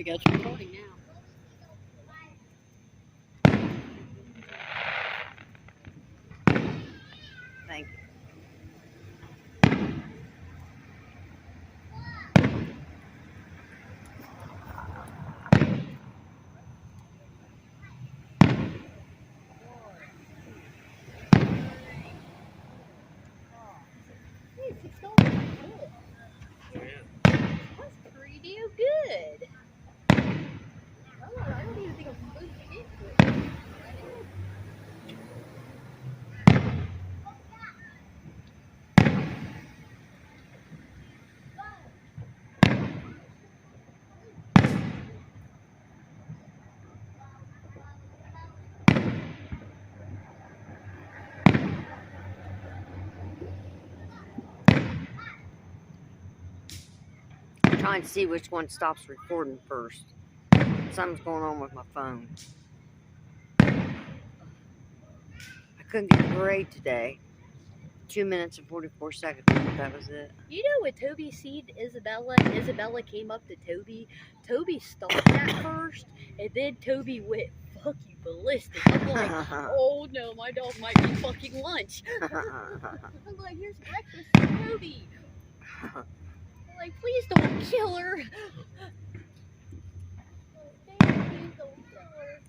we go. It's recording now. Thank you. That's pretty damn good. I don't even think I'm supposed to get to it. I'm trying to see which one stops recording first. Something's going on with my phone. I couldn't get a grade today. 2 minutes and 44 seconds. That was it. You know when Toby seen Isabella came up to Toby, Toby stopped at first, and then Toby went fucking ballistic. I'm like, oh no, my dog might be fucking lunch. I'm like, here's breakfast for Toby. I'm like, please don't kill her. Please don't kill her.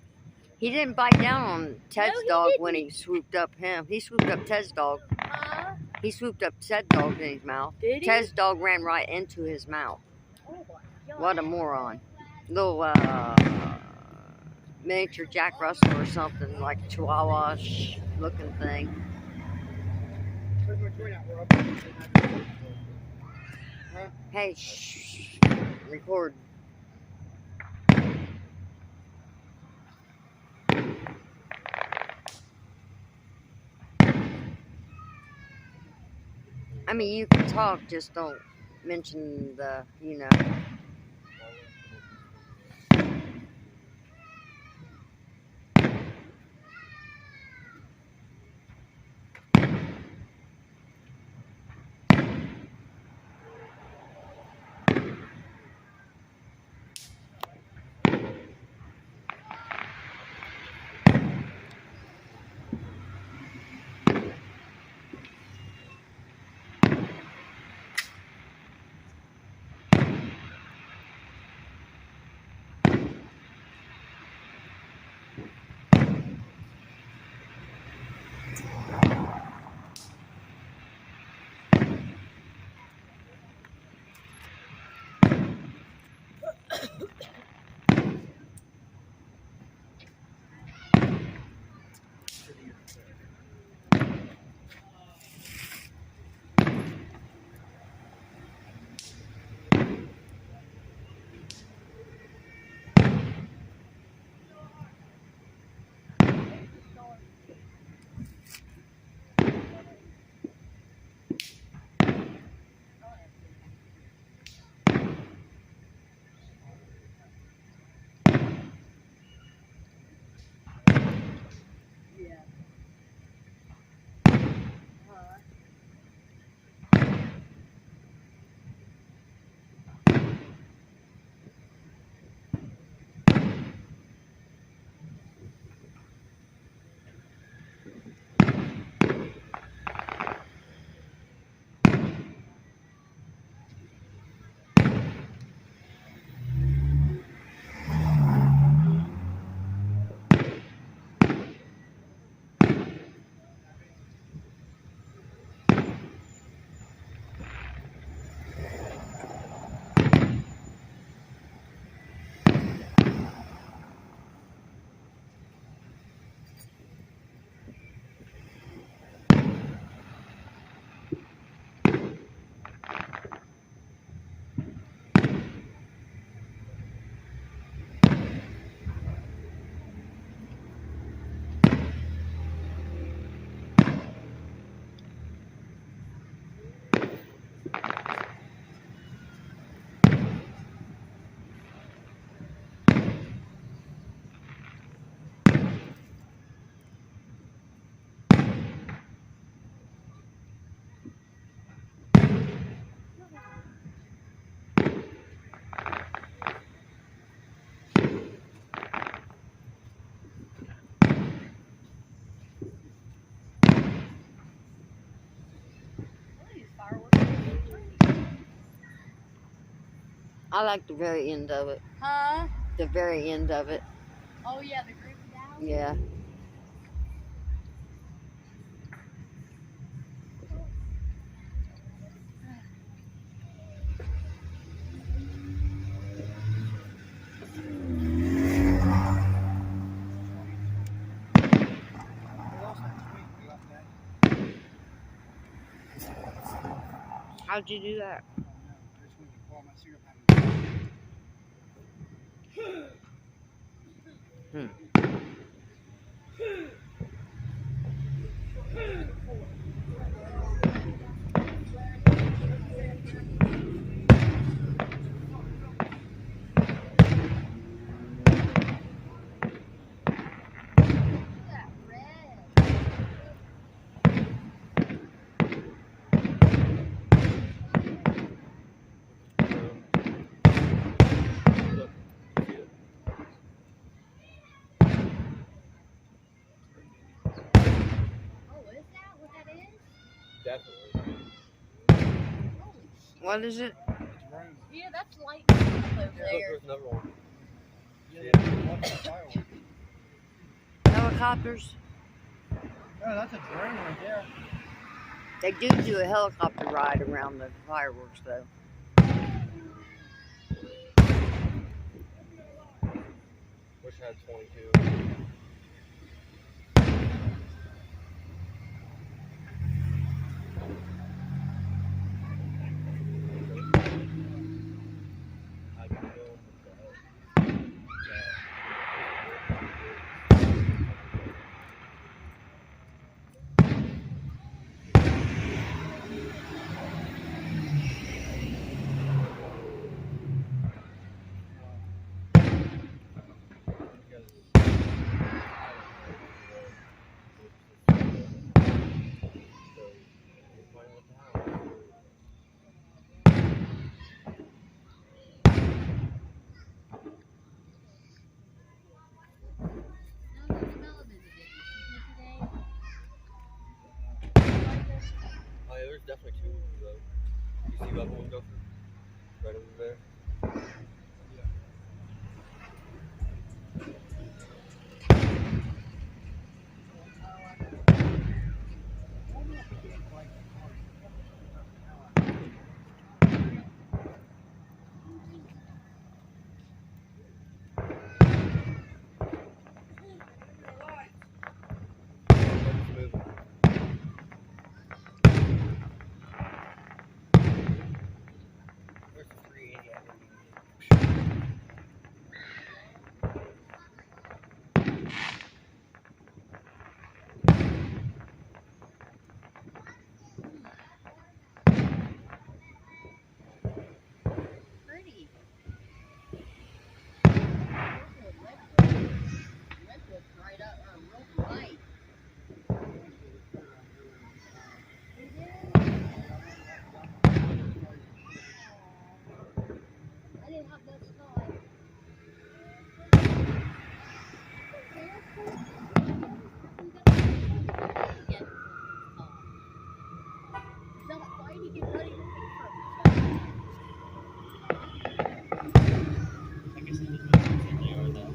He didn't bite down on Ted's No, he dog didn't. when he swooped up him. He swooped up Ted's dog. He swooped up Ted's dog in his mouth. Did he? Ted's dog ran right into his mouth. Oh my god. What a moron. Little miniature Jack Russell or something, like a Chihuahua-ish looking thing. Hey, shh. Record. I mean, you can talk, just don't mention the, you know. I like the very end of it. Huh? The very end of it. Oh yeah, the group down. Yeah. How'd you do that? Hmm. Oh, is that what that is? Definitely. Holy shit. What is it? Yeah, that's light up over Look, there. there's another one. Helicopters? Oh, that's a drone right there. They do a helicopter ride around the fireworks, though. Wish I had 22. I can film No, there's Melvin today. Oh yeah, there's definitely two though. You see the other one go right over there? It's moving. There's a 380 I can use. Pretty. Redwood's right up, real bright. I didn't have much time. Not fighting and running away from each other. I guess it was moving in there, though.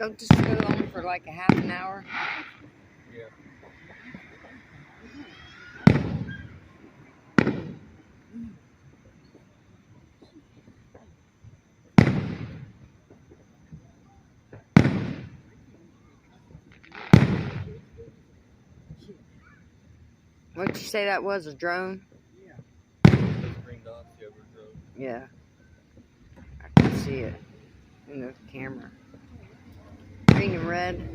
Don't just go on for like a half an hour. Yeah. What'd you say that was? A drone? Those green dots, yeah, we're drove. Yeah. I can see it in the camera. Green and red.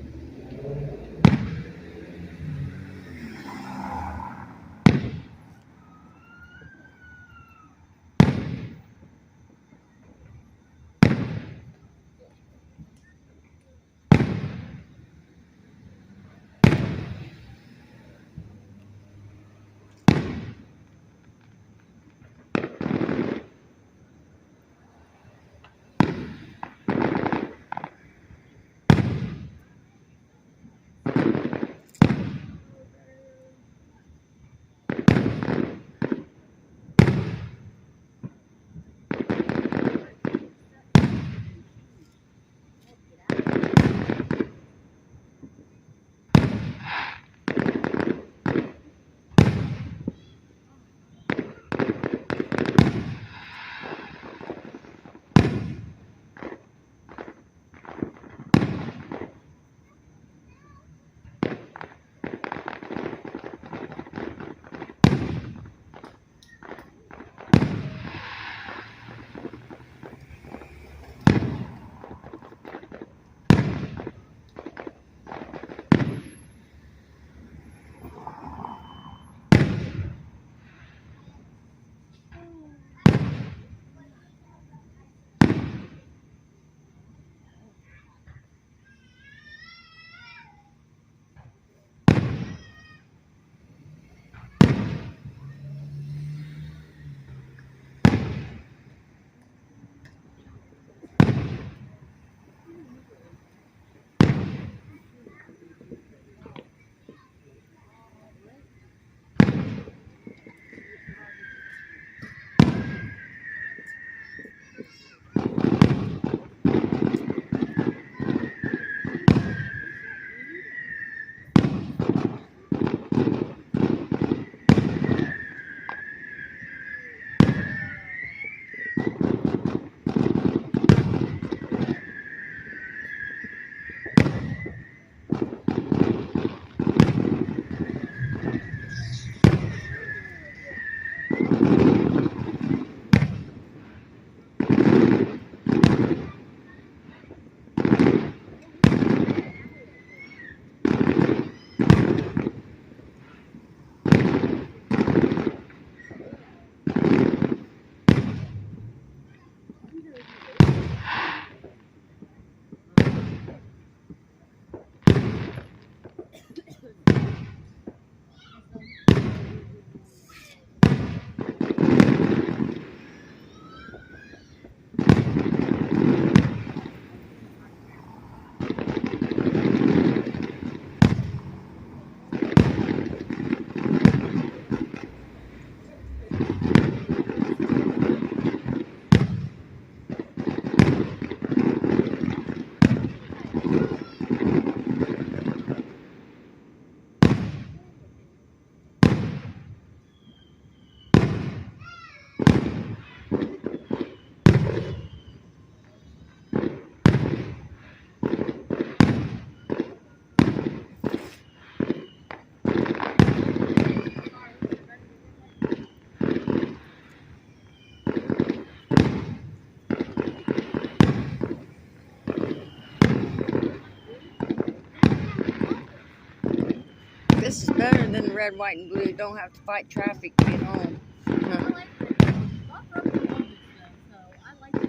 This is better than red, white, and blue. Don't have to fight traffic to get home. I like it. Not for other moments though, so I like it.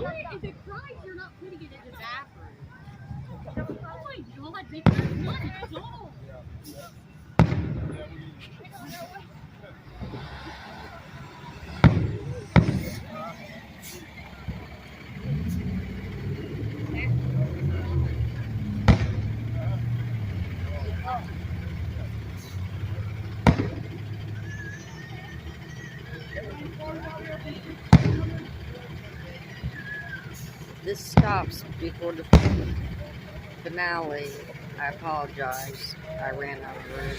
If it cries, you're not putting it in the bathroom. Oh my god, Victor, it's not a dog. This stops before the finale. I apologize. I ran out of room.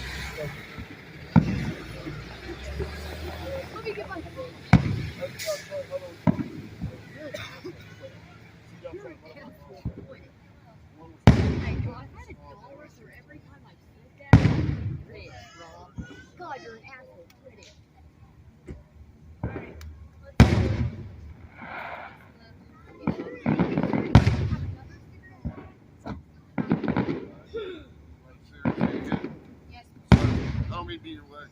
Let me get my phone. You're an asshole. Quit it. Oh my god, I've had $1 for every time I've said that. Quit it, Rob. God, you're an asshole. Quit it. Alright, let's go. You sure you have another cigarette? Yes. I'll meet you away.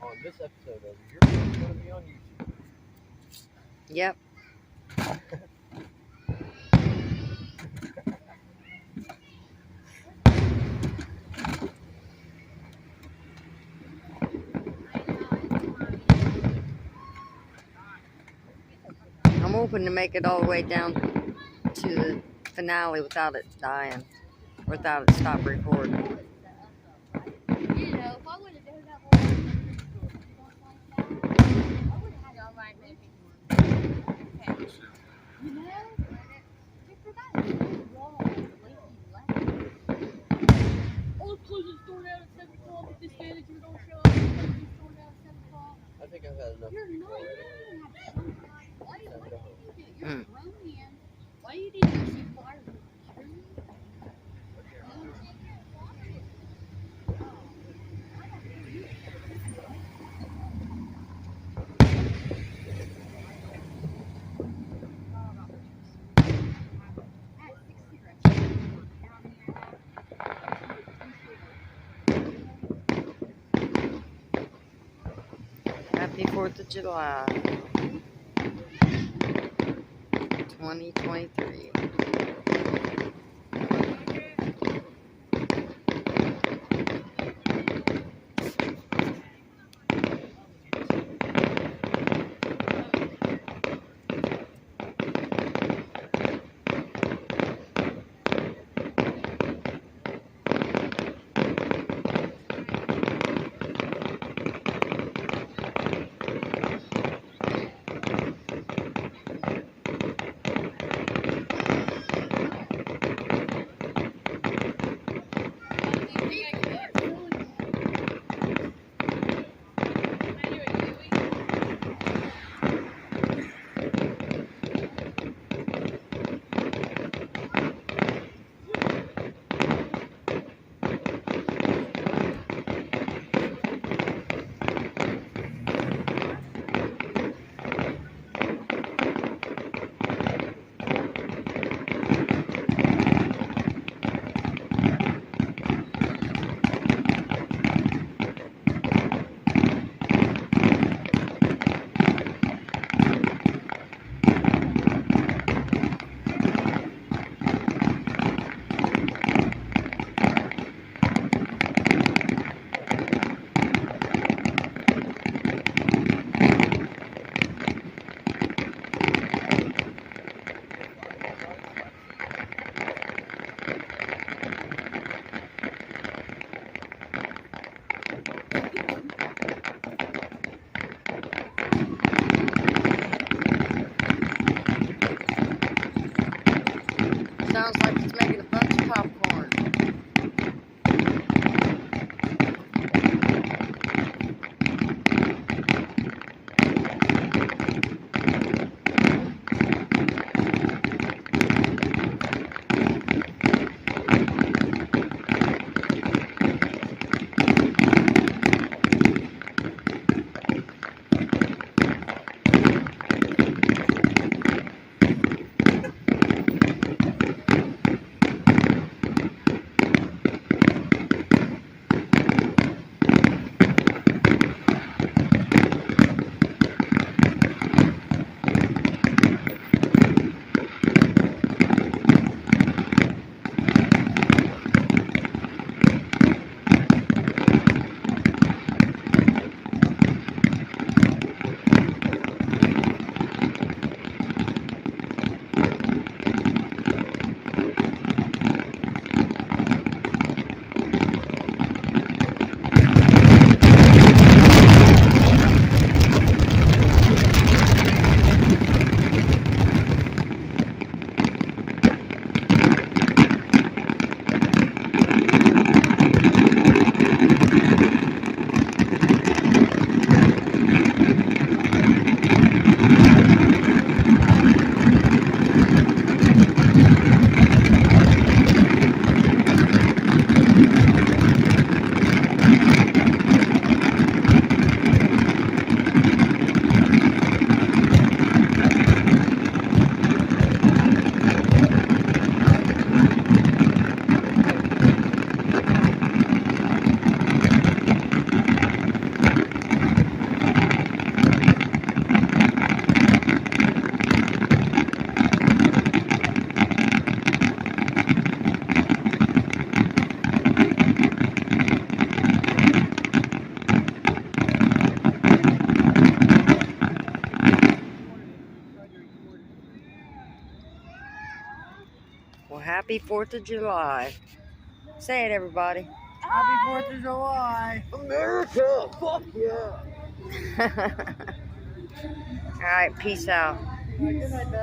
On this episode of You're going to be on YouTube. Yep. I'm hoping to make it all the way down to the finale without it dying, without it stop recording. You know, if I would have done that whole I would have had all right maybe. Okay. You know, Victor, that is so wrong. The way he left. Oh, close the store down at 7 o'clock if this manager don't show up. Close the store down at 7 o'clock. I think I've had enough. You're not even have some kind. Why do you do that? You're a Mm. grown man. Why do you need to see flyers? Happy 4th of July, 2023. Happy 4th of July. Say it, everybody. Happy 4th of July. America! Fuck yeah! All right, peace out. Good night, Dad.